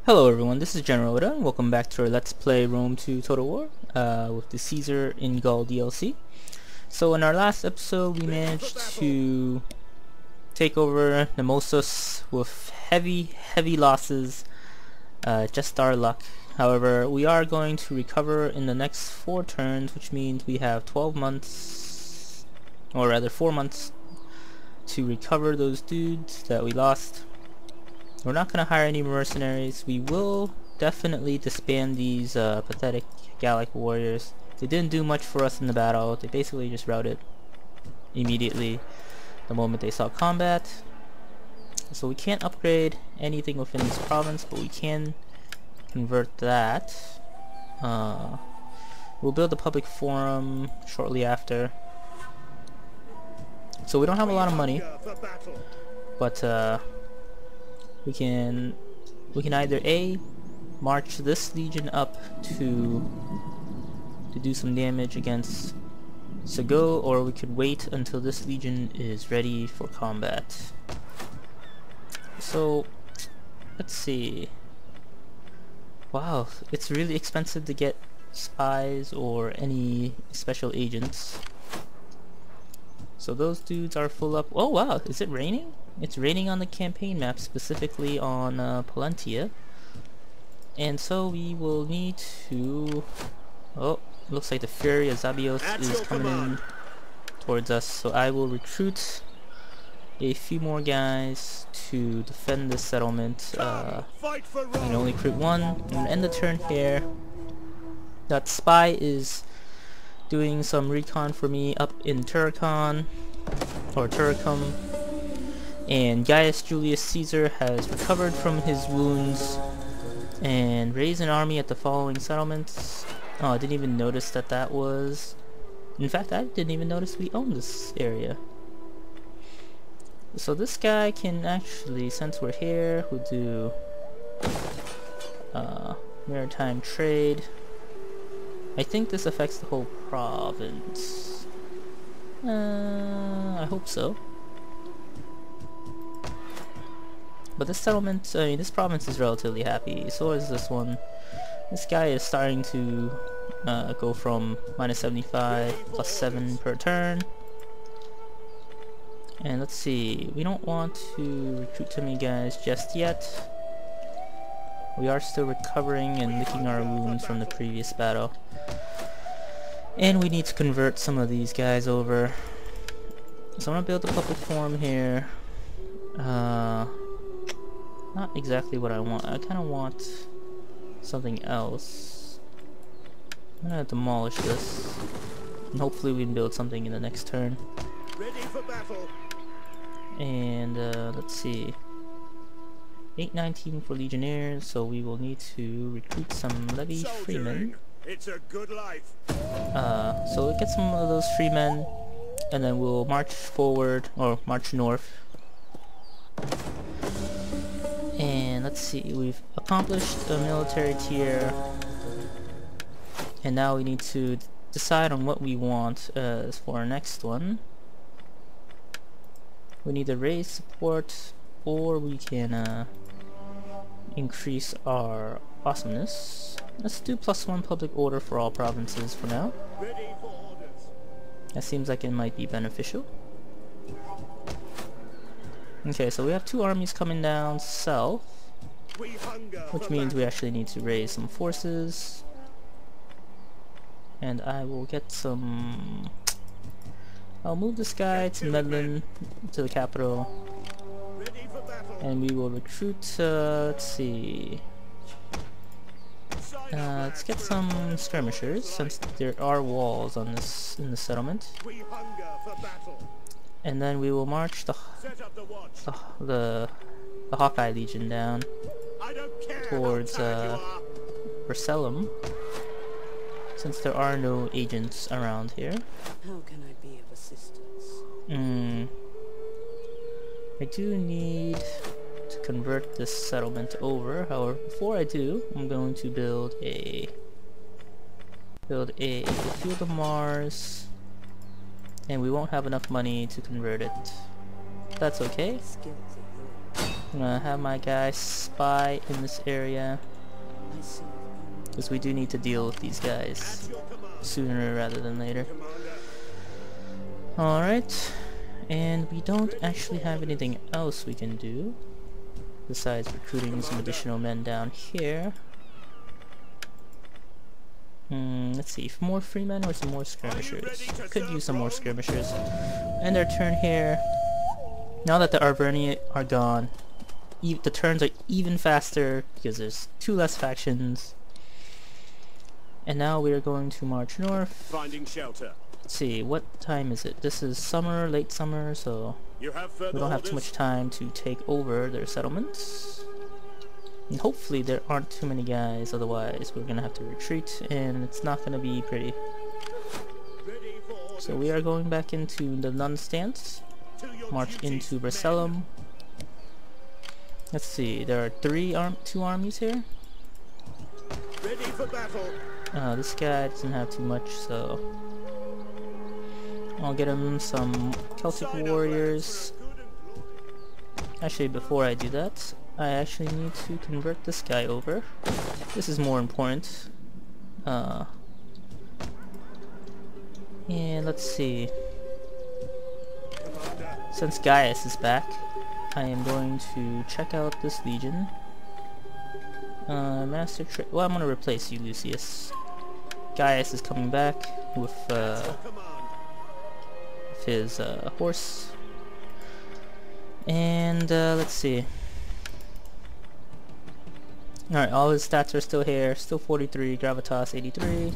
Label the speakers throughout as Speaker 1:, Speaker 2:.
Speaker 1: Hello everyone, this is General Oda, and welcome back to our Let's Play Rome 2 Total War with the Caesar in Gaul DLC. So in our last episode we managed to take over Nemosus with heavy losses, just our luck. However, we are going to recover in the next 4 turns, which means we have 12 months, or rather 4 months, to recover those dudes that we lost. We're not going to hire any mercenaries. We will definitely disband these pathetic Gallic warriors. They didn't do much for us in the battle. They basically just routed immediately the moment they saw combat. So we can't upgrade anything within this province, but we can convert that. We'll build a public forum shortly after. So we don't have a lot of money, but we can either A, march this legion up to do some damage against Segoe, or we could wait until this legion is ready for combat. So let's see. Wow, it's really expensive to get spies or any special agents. So those dudes are full up. Oh wow, is it raining? It's raining on the campaign map, specifically on Pollentia. And so we will need to... Oh, looks like the Fury of Zabios is coming in towards us. So I will recruit a few more guys to defend this settlement. I can only recruit one. I'm going to end the turn here. That spy is doing some recon for me up in Turicum. And Gaius Julius Caesar has recovered from his wounds and raised an army at the following settlements. Oh, I didn't even notice that was... In fact, I didn't even notice we owned this area. So this guy can actually, since we're here, we'll do maritime trade. I think this affects the whole province. I hope so. But this settlement, I mean, this province is relatively happy. So is this one. This guy is starting to go from -75 +7 per turn. And let's see, we don't want to recruit too many guys just yet. We are still recovering and licking our wounds from the previous battle. And we need to convert some of these guys over. So I'm gonna build a public forum here. Not exactly what I want. I kind of want something else. I'm gonna demolish this, and hopefully we can build something in the next turn.
Speaker 2: Ready for battle.
Speaker 1: And let's see, 819 for legionnaires, so we will need to recruit some levy freemen.
Speaker 2: It's a good life.
Speaker 1: So we'll get some of those freemen, and then we'll march forward, or march north. And let's see, we've accomplished a military tier, and now we need to decide on what we want as for our next one. We need to raise support, or we can increase our awesomeness. Let's do +1 public order for all provinces for now.
Speaker 2: Ready for orders.
Speaker 1: That seems like it might be beneficial. Okay, so we have 2 armies coming down south, which means we actually need to raise some forces. And I will get some... I'll move this guy to Medlin, to the capital. And we will recruit, let's see... let's get some skirmishers, since there are walls on this in the settlement. And then we will march the Hawkeye Legion down towards Vercellum, since there are no agents around here.
Speaker 3: How can I be of assistance?
Speaker 1: I do need to convert this settlement over. However, before I do, I'm going to build a Field of Mars. And we won't have enough money to convert it. That's okay.
Speaker 3: Skills of yours.
Speaker 1: I'm gonna have my guys spy in this area,
Speaker 3: I serve only
Speaker 1: because we do need to deal with these guys sooner rather than later. Alright, and we don't actually have anything else we can do besides recruiting some additional men down here. Let's see, more free men or some more skirmishers? Could use some more skirmishers. And our turn here. Now that the Arverni are gone, the turns are even faster because there's 2 less factions. And now we are going to march north.
Speaker 2: Finding shelter.
Speaker 1: Let's see, what time is it? This is summer, late summer, so
Speaker 2: You have
Speaker 1: we
Speaker 2: further
Speaker 1: don't have too
Speaker 2: orders?
Speaker 1: much time to take over their settlements. And hopefully there aren't too many guys, otherwise we're gonna have to retreat and it's not gonna be pretty.
Speaker 2: Ready for orders.
Speaker 1: So we are going back into the Nun stance,
Speaker 2: To your
Speaker 1: march
Speaker 2: duties,
Speaker 1: into
Speaker 2: men.
Speaker 1: Bracellum. Let's see, there are 2 armies here.
Speaker 2: Ready for battle.
Speaker 1: This guy doesn't have too much, so I'll get him some Celtic
Speaker 2: Sign up,
Speaker 1: warriors.
Speaker 2: lads, for a good and glory.
Speaker 1: Actually, before I do that, I actually need to convert this guy over. This is more important. And let's see.
Speaker 2: Commander.
Speaker 1: Since Gaius is back, I am going to check out this legion. Master well, I'm gonna replace you, Lucius. Gaius is coming back with
Speaker 2: Your command.
Speaker 1: his horse. And let's see. Alright, all his stats are still here. Still 43, gravitas 83.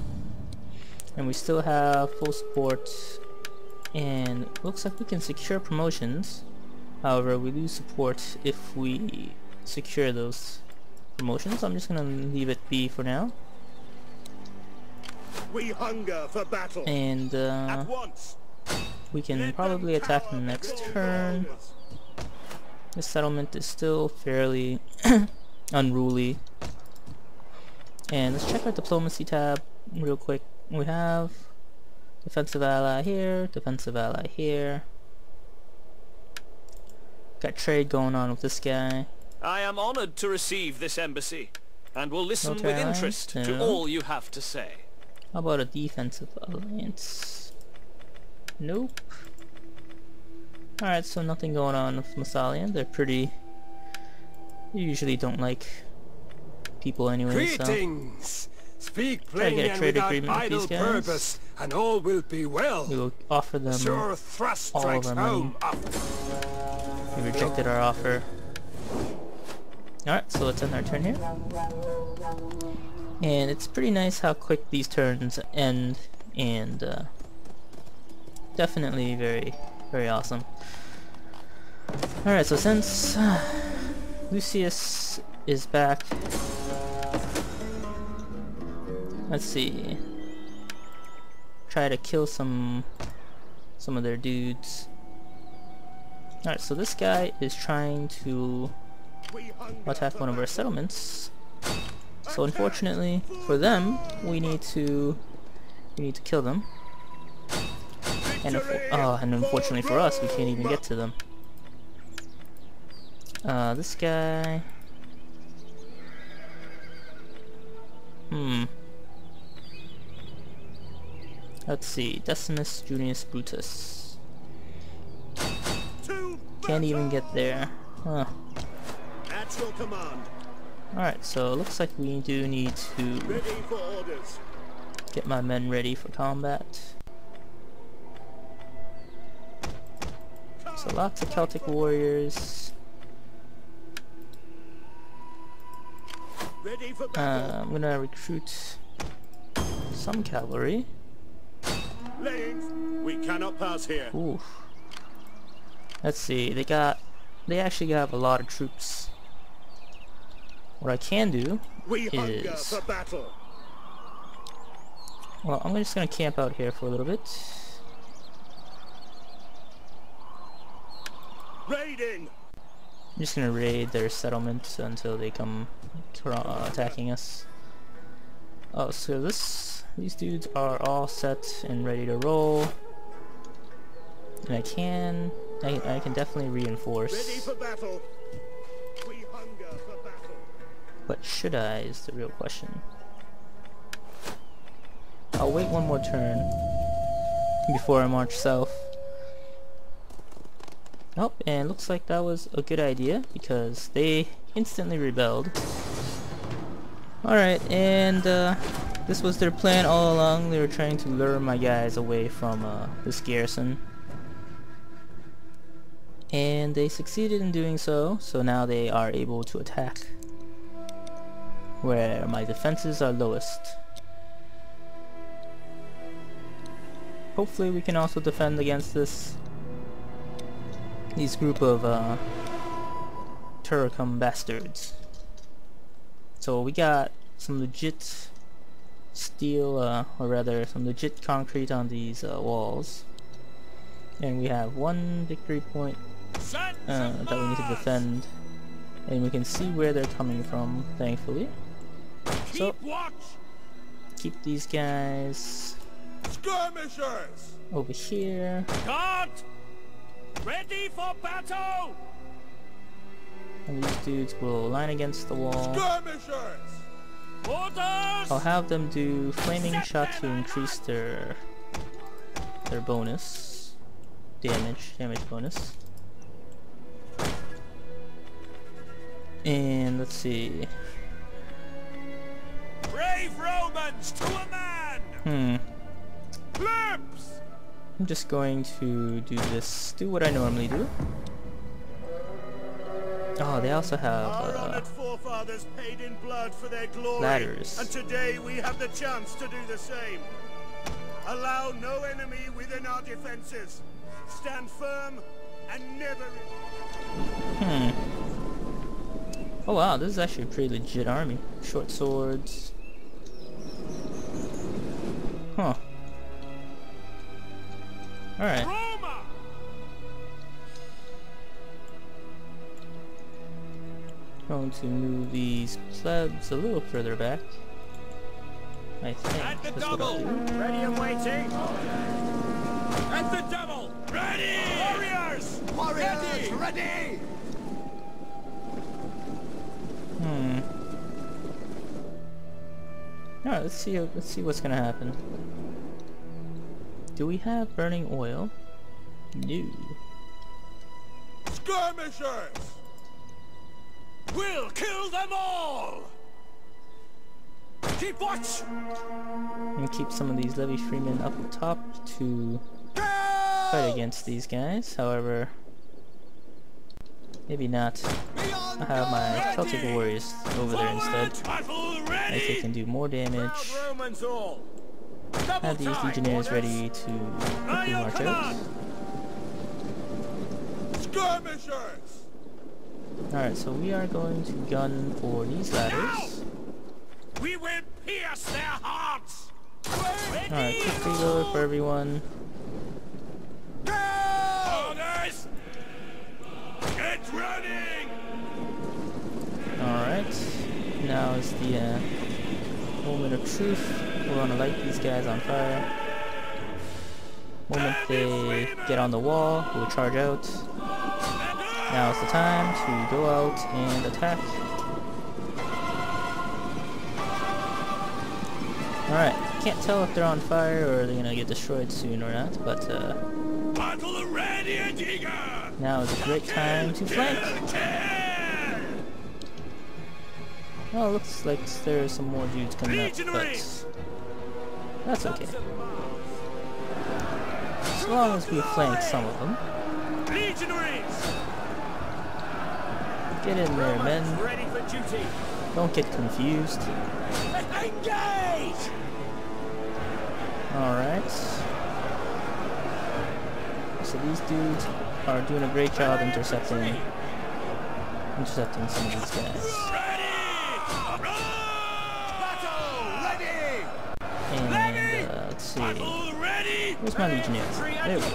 Speaker 1: And we still have full support. And looks like we can secure promotions. However, we lose support if we secure those promotions. I'm just gonna leave it be for now.
Speaker 2: We hunger for battle.
Speaker 1: And
Speaker 2: At once.
Speaker 1: we can
Speaker 2: Let
Speaker 1: probably
Speaker 2: them
Speaker 1: attack
Speaker 2: cower
Speaker 1: them next
Speaker 2: before your
Speaker 1: turn.
Speaker 2: orders.
Speaker 1: This settlement is still fairly unruly. And let's check our diplomacy tab real quick. We have defensive ally here, defensive ally here. Got trade going on with this guy.
Speaker 4: I am honored to receive this embassy, and will listen
Speaker 1: Military
Speaker 4: with
Speaker 1: alliance?
Speaker 4: interest to
Speaker 1: No.
Speaker 4: all you have to say.
Speaker 1: How about a defensive alliance? Nope. Alright, so nothing going on with Massalian. They're pretty... They usually don't like people anyway, so...
Speaker 5: Greetings! Speak
Speaker 1: Try to
Speaker 5: plainly
Speaker 1: get a
Speaker 5: and
Speaker 1: trade
Speaker 5: without
Speaker 1: agreement with
Speaker 5: idle
Speaker 1: these guys.
Speaker 5: purpose, and all will be well.
Speaker 1: We will offer them...
Speaker 5: Sure thrust
Speaker 1: all of
Speaker 5: strikes
Speaker 1: our money.
Speaker 5: home after.
Speaker 1: They rejected our offer. Alright, so let's end our turn here. And it's pretty nice how quick these turns end, and definitely very, very awesome. Alright, so since Lucius is back, let's see. Try to kill some of their dudes. Alright, so this guy is trying to
Speaker 2: We hunger
Speaker 1: attack
Speaker 2: for
Speaker 1: one of our
Speaker 2: battle.
Speaker 1: settlements. So unfortunately for them, we need to kill them. And and unfortunately for us, we can't even get to them. This guy. Let's see, Decimus Junius Brutus.
Speaker 2: To
Speaker 1: Can't even
Speaker 2: battle.
Speaker 1: get there. Huh.
Speaker 2: At your command.
Speaker 1: Alright, so it looks like we do need to
Speaker 2: Ready for orders.
Speaker 1: get my men ready for combat. So lots of Celtic warriors.
Speaker 2: Ready for battle.
Speaker 1: I'm gonna recruit some cavalry.
Speaker 2: Laying. We cannot pass here.
Speaker 1: Ooh. Let's see, they actually have a lot of troops. What I can do
Speaker 2: We hunger
Speaker 1: is,
Speaker 2: for battle.
Speaker 1: well, I'm just gonna camp out here for a little bit.
Speaker 2: Raiding.
Speaker 1: I'm just gonna raid their settlement until they come attacking us. Oh, so these dudes are all set and ready to roll. And I can definitely
Speaker 2: Ready
Speaker 1: reinforce.
Speaker 2: for battle.
Speaker 1: But should I is the real question. I'll wait one more turn before I march south. Oh, and looks like that was a good idea because they instantly rebelled. Alright, and this was their plan all along. They were trying to lure my guys away from this garrison. And they succeeded in doing so, so now they are able to attack where my defenses are lowest. Hopefully we can also defend against these group of Turcum bastards. So we got some legit steel, or rather some legit concrete on these walls. And we have one victory point that we need to defend. And we can see where they're coming from, thankfully. So, keep these guys
Speaker 2: Skirmishers!
Speaker 1: over here.
Speaker 4: Guard! Ready for battle!
Speaker 1: And these dudes will line against the wall.
Speaker 2: Skirmishers!
Speaker 4: Orders!
Speaker 1: I'll have them do flaming shot to increase their bonus. Damage bonus. And let's see.
Speaker 4: Brave Romans to a man! Clips!
Speaker 1: I'm just going to do what I normally do. Oh, they also have
Speaker 2: Our honored forefathers paid in blood for their glory,
Speaker 1: ladders.
Speaker 2: and today we have the chance to do the same. Allow no enemy within our defenses. Stand firm and never...
Speaker 1: Oh wow, this is actually a pretty legit army. Short swords. Huh. Alright.
Speaker 4: Roma!
Speaker 1: Going to move these plebs a little further back. I think
Speaker 4: At the
Speaker 1: that's what I'll
Speaker 4: double!
Speaker 1: do.
Speaker 4: Ready and waiting! At the double! Ready! Warriors!
Speaker 2: Warriors, ready!
Speaker 1: Alright, let's see what's gonna happen. Do we have burning oil? No.
Speaker 2: Skirmishers!
Speaker 4: We'll kill them all! Keep watch!
Speaker 1: And keep some of these levy freemen up top to fight against these guys. However, maybe not. I have my Celtic warriors over there instead.
Speaker 4: Battle ready!
Speaker 1: As they can do more damage.
Speaker 2: Proud Romans all!
Speaker 1: Have these legionnaires ready to quickly march out.
Speaker 2: Skirmishers!
Speaker 1: Alright, so we are going to gun for these ladders.
Speaker 4: We will pierce their hearts!
Speaker 1: Alright, quick reload for everyone.
Speaker 4: Orders! Get running!
Speaker 1: Alright, now is the moment of truth. We're gonna light these guys on fire. Moment they get on the wall, we'll charge out. Now is the time to go out and attack. Alright, can't tell if they're on fire or they're gonna get destroyed soon or not, but
Speaker 4: Battle ready and eager!
Speaker 1: now is a great time to flank. Oh, looks like there's some more dudes coming up, but that's okay. As long as we flank some of them.
Speaker 4: Legionaries!
Speaker 1: Get in there, men.
Speaker 4: Ready for duty!
Speaker 1: Don't get confused.
Speaker 4: Engage!
Speaker 1: Alright. So these dudes are doing a great job intercepting some of these guys. And let's see. Where's my legionnaire? There we go.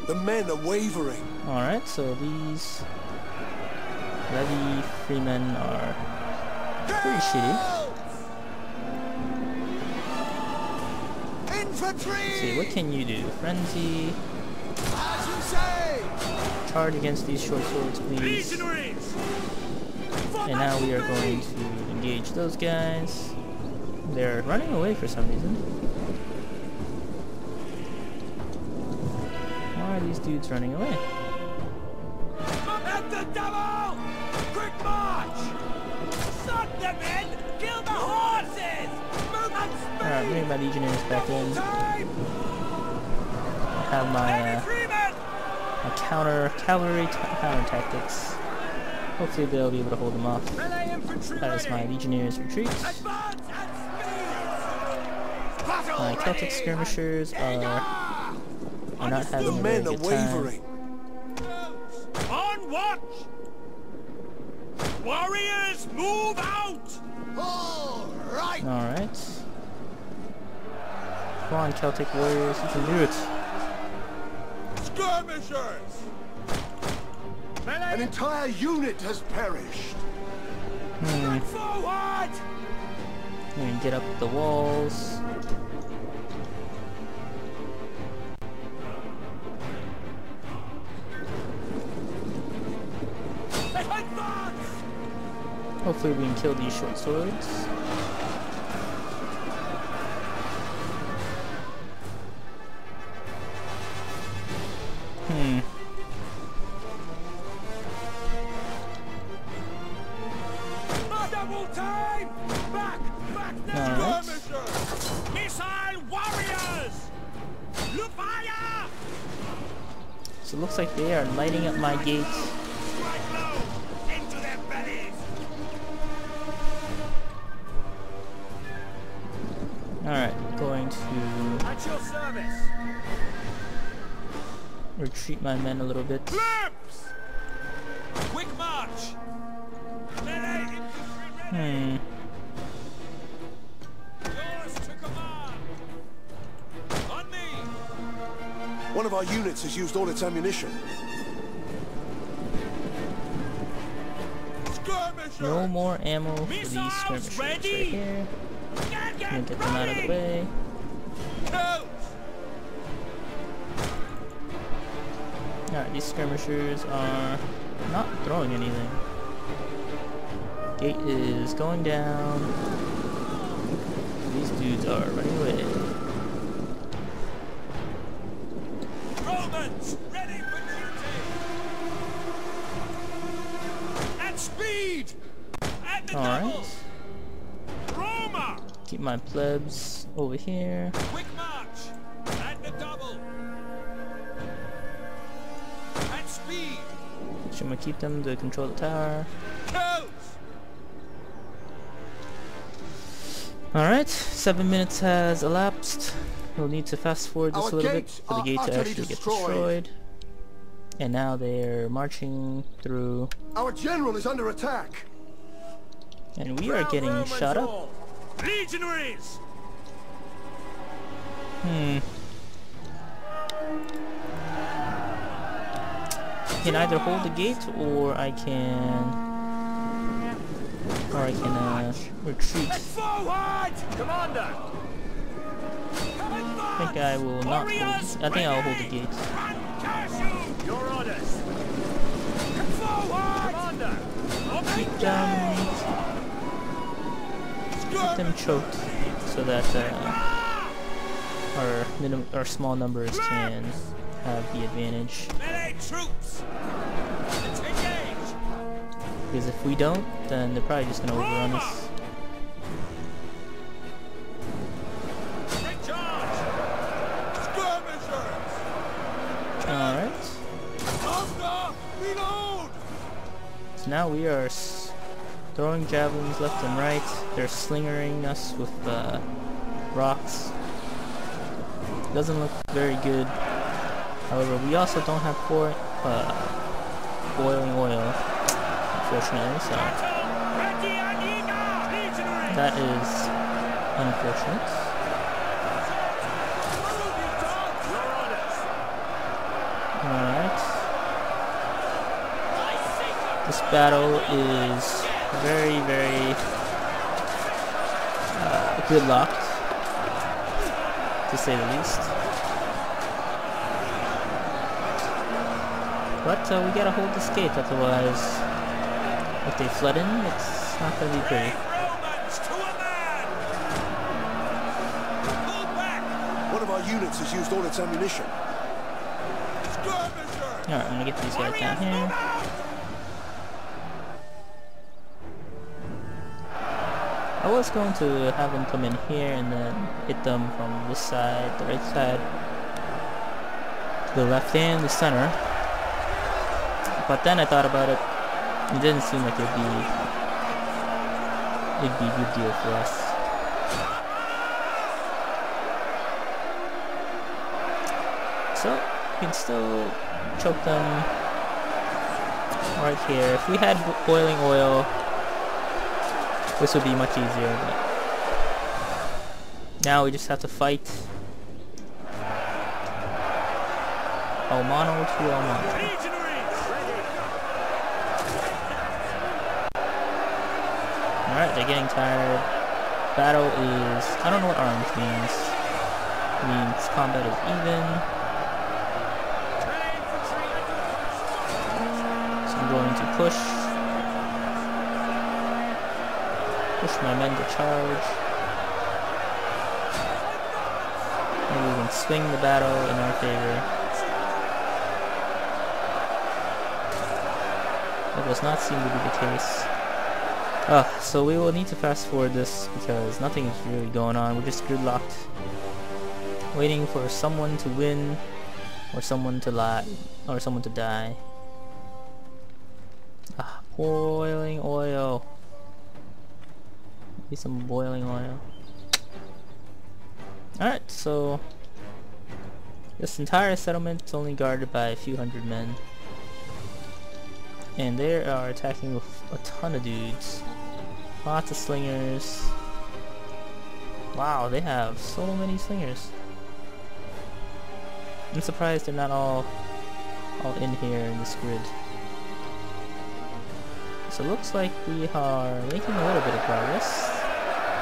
Speaker 2: The men are wavering.
Speaker 1: Alright, so these levy freemen are pretty shitty.
Speaker 2: Infantry!
Speaker 1: Let's see, what can you do? Frenzy.
Speaker 2: As you say!
Speaker 1: Charge against these short swords, please.
Speaker 4: Legionaries!
Speaker 1: And now we are going to engage those guys. They're running away for some reason. Why are these dudes running away?
Speaker 4: At the devil! Quick march! Shut them in! Kill the horses! Move at speed!
Speaker 1: Alright, bring my legionnaires back in.
Speaker 4: Time!
Speaker 1: I have my
Speaker 4: Freeman!
Speaker 1: cavalry counter tactics. Hopefully they'll be able to hold them off
Speaker 4: Melee infantry
Speaker 1: as my
Speaker 4: ready!
Speaker 1: legionnaires retreat.
Speaker 4: Advance at speed! Battle
Speaker 1: My Celtic
Speaker 4: ready!
Speaker 1: skirmishers are not having
Speaker 2: The
Speaker 1: a very
Speaker 2: men are
Speaker 1: good time.
Speaker 2: wavering.
Speaker 4: On watch! Warriors, move out!
Speaker 2: All right!
Speaker 1: Alright. Come on, Celtic warriors, you can do it.
Speaker 4: Skirmishers!
Speaker 2: An entire unit has perished.
Speaker 4: Forward!
Speaker 1: We can get up the walls.
Speaker 4: Advance!
Speaker 1: Hopefully we can kill these short swords.
Speaker 4: Double time! Back! Back the
Speaker 1: Alright.
Speaker 4: skirmishers! Missile warriors! Look fire!
Speaker 1: So it looks like they are lighting up my gates.
Speaker 4: Strike low! Into their bellies!
Speaker 1: Alright, going to
Speaker 4: At your service!
Speaker 1: retreat my men a little bit.
Speaker 4: Lamps! Quick march! Melee infantry ready! Yours to command! On me!
Speaker 2: One of our units has used all its ammunition.
Speaker 4: Skirmishers!
Speaker 1: No more ammo for these
Speaker 4: Missiles
Speaker 1: skirmishers right
Speaker 4: ready!
Speaker 1: here.
Speaker 4: Get
Speaker 1: Gonna get them out of the way.
Speaker 4: Out!
Speaker 1: Alright, these skirmishers are not throwing anything. Gate is going down. These dudes are running away.
Speaker 4: Romans, ready for duty! At speed! At the double!
Speaker 1: Alright.
Speaker 4: Roma!
Speaker 1: Keep my plebs over here.
Speaker 4: Quick march! At the double! At speed!
Speaker 1: So I'm gonna keep them to control the tower.
Speaker 4: Close!
Speaker 1: Alright, 7 minutes has elapsed. We'll need to fast forward this
Speaker 2: Our
Speaker 1: a little bit
Speaker 2: gates
Speaker 1: for the
Speaker 2: are
Speaker 1: gate to
Speaker 2: utterly
Speaker 1: actually get
Speaker 2: destroyed.
Speaker 1: destroyed. And now they're marching through,
Speaker 2: Our general is under attack.
Speaker 1: and we are getting
Speaker 4: Romans
Speaker 1: shot up.
Speaker 4: all. Legionaries!
Speaker 1: I can either hold the gate or I can retreat.
Speaker 4: Forward! Commander!
Speaker 1: I think I will not hold. I think I'll hold the gate.
Speaker 4: Your orders! Forward! Commander!
Speaker 1: Keep them choked so that our small numbers can have the advantage.
Speaker 4: Melee troops! Let's engage!
Speaker 1: Because if we don't, then they're probably just gonna overrun us.
Speaker 4: Take charge! Skirmishers!
Speaker 1: Alright.
Speaker 4: Faster! Reload!
Speaker 1: So now we are throwing javelins left and right. They're slingering us with rocks. Doesn't look very good. However, we also don't have boiling oil, unfortunately, so
Speaker 4: Ready and eager! Legionaries!
Speaker 1: that is unfortunate.
Speaker 4: Move, you dogs! Your orders!
Speaker 1: Alright. This battle is very, very gridlocked, to say the least. But we gotta hold this gate, otherwise if they flood in, it's not gonna be pretty.
Speaker 4: Romans to a man! Pull back!
Speaker 6: One of our units has used all its ammunition.
Speaker 4: Skirmishers!
Speaker 1: Alright, I'm gonna get these guys down here. I was going to have them come in here and then hit them from this side, the right side, to the left and the center. But then I thought about it. It didn't seem like it'd be a good deal for us. So we can still choke them right here. If we had boiling oil, this would be much easier, but now we just have to fight Almano to Almano. Alright, they're getting tired. Battle is... I don't know what arms means. It means combat is even. So I'm going to push my men to charge. Maybe we can swing the battle in our favor. That does not seem to be the case. So we will need to fast forward this because nothing is really going on. We're just gridlocked, waiting for someone to win, or someone to lie, or someone to die. Boiling oil. Maybe some boiling oil. Alright, so this entire settlement is only guarded by a few hundred men. And they are attacking with a ton of dudes. Lots of slingers. Wow, they have so many slingers. I'm surprised they're not all in here in this grid. So it looks like we are making a little bit of progress.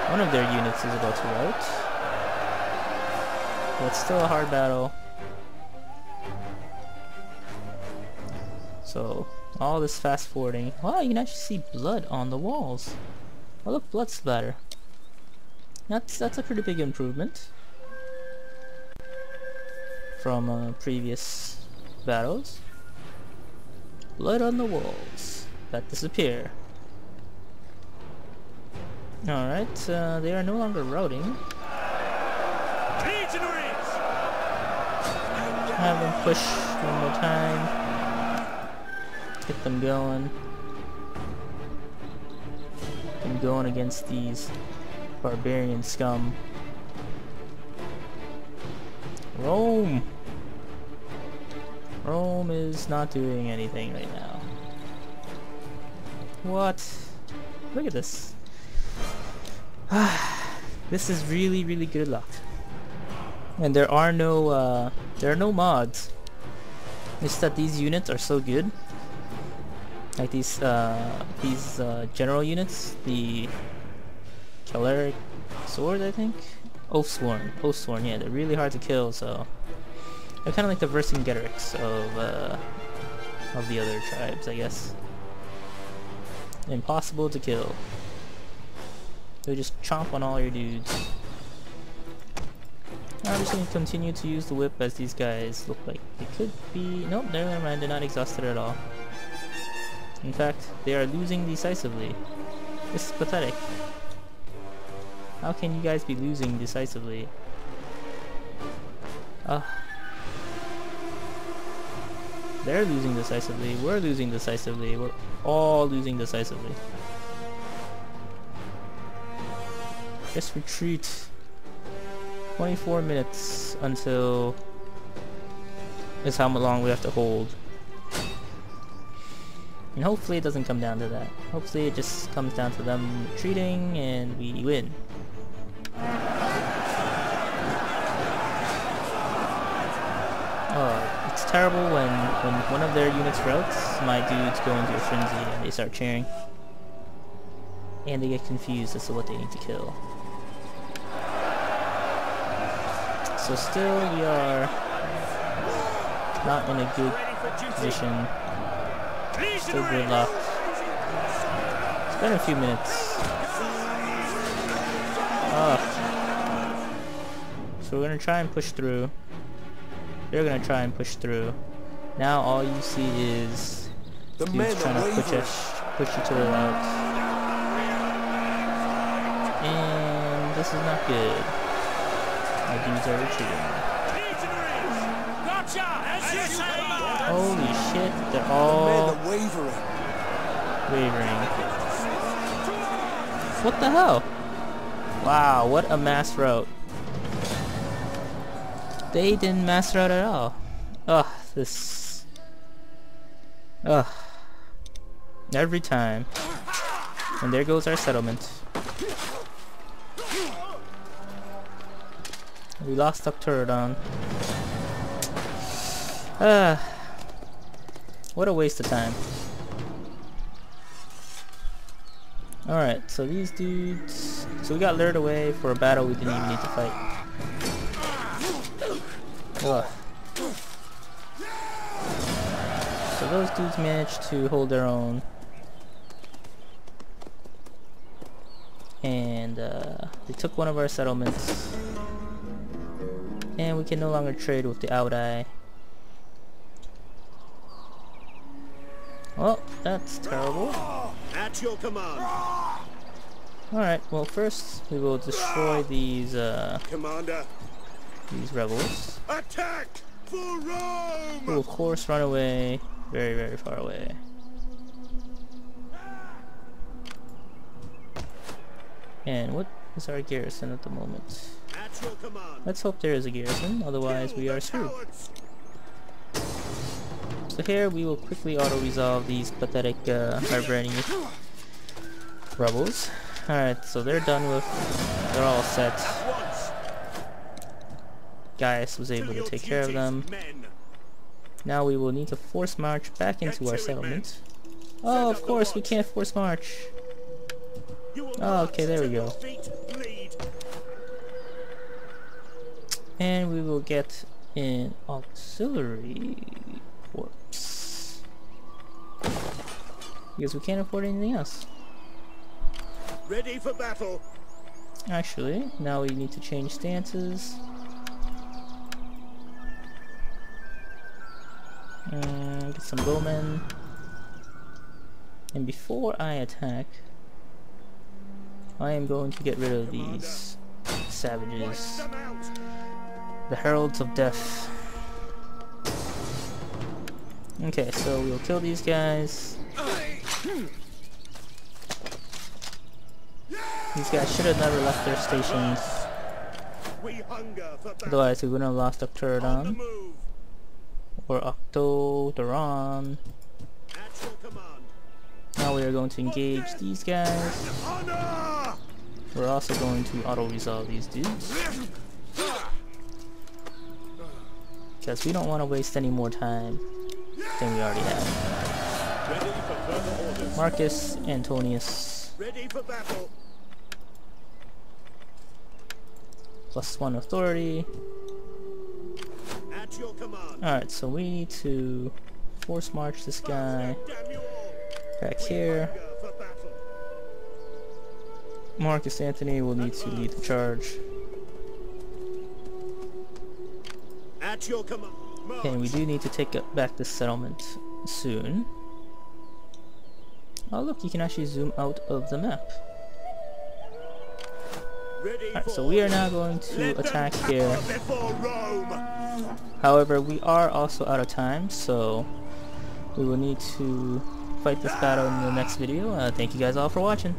Speaker 1: One of their units is about to rout. But it's still a hard battle. So all this fast forwarding. Wow, you can actually see blood on the walls. Oh look, blood splatter. That's a pretty big improvement from previous battles. Blood on the walls that disappear. Alright, they are no longer routing. Have them push one more time. Get them going. And going against these barbarian scum. Rome! Rome is not doing anything right now. What? Look at this. This is really, really good luck. And there are no mods. It's that these units are so good. Like these general units, the Caleric Sword, I think? Oathsworn, yeah, they're really hard to kill, so they're kind of like the Vercingetorix of the other tribes, I guess. Impossible to kill. They just chomp on all your dudes. I'm just going to continue to use the whip as these guys look like they could be... Nope, never mind, they're not exhausted at all. In fact, they are losing decisively. This is pathetic. How can you guys be losing decisively? They're losing decisively, we're losing decisively, we're all losing decisively. Just retreat. 24 minutes until is how long we have to hold. And hopefully it doesn't come down to that. Hopefully it just comes down to them retreating and we win. It's terrible when one of their units routs, my dudes go into a frenzy and they start cheering. And they get confused as to what they need to kill. So still we are not in a good position. Still gridlocked. It's been a few minutes. So we're gonna try and push through. They're gonna try and push through. Now all you see is
Speaker 6: The
Speaker 1: dudes
Speaker 6: men
Speaker 1: trying
Speaker 6: are
Speaker 1: to
Speaker 6: wavering.
Speaker 1: push each other out. And this is not good. My dudes are retreating.
Speaker 4: Gotcha! As you say!
Speaker 1: Holy shit, they're
Speaker 6: The men
Speaker 1: all
Speaker 6: are wavering.
Speaker 1: wavering. What the hell? Wow, what a mass rout. They didn't mass rout at all. Ugh, this... Ugh. Every time. And there goes our settlement. We lost Octoduron. What a waste of time. Alright, so these dudes... So we got lured away for a battle we didn't even need to fight. Ugh. So those dudes managed to hold their own. And they took one of our settlements. And we can no longer trade with the Out Eye. Well, that's terrible.
Speaker 2: At your command.
Speaker 1: Alright, well first we will destroy these
Speaker 2: Commander.
Speaker 1: rebels.
Speaker 2: Attack for Rome!
Speaker 1: Who of course run away very, very far away. And what is our garrison at the moment?
Speaker 2: At your command.
Speaker 1: Let's hope there is a garrison, otherwise we are screwed. So here we will quickly auto-resolve these pathetic Hibernian rebels. Alright, so they're done with, they're all set. Gaius was able to take care of them. Now we will need to force march back into our settlement. Oh, of course we can't force march. Oh, okay, there we go. And we will get an auxiliary corps. Because we can't afford anything else.
Speaker 2: Ready for battle.
Speaker 1: Actually, now we need to change stances. Get some bowmen. And before I attack, I am going to get rid of these savages. The Heralds of Death. Okay, so we'll kill these guys. These guys should have never left their stations. Otherwise we would have lost Octoduron. Or Octoduron. Now we are going to engage these guys. We're also going to auto-resolve these dudes. Because we don't want to waste any more time than we already have. Marcus Antonius. +1 authority. Alright, so we need to force march this guy back here. Marcus Antony will need to lead the charge. And we do need to take back this settlement soon. Oh look, you can actually zoom out of the map. Alright, so we are now going to attack here. However, we are also out of time, so we will need to fight this battle in the next video. Thank you guys all for watching.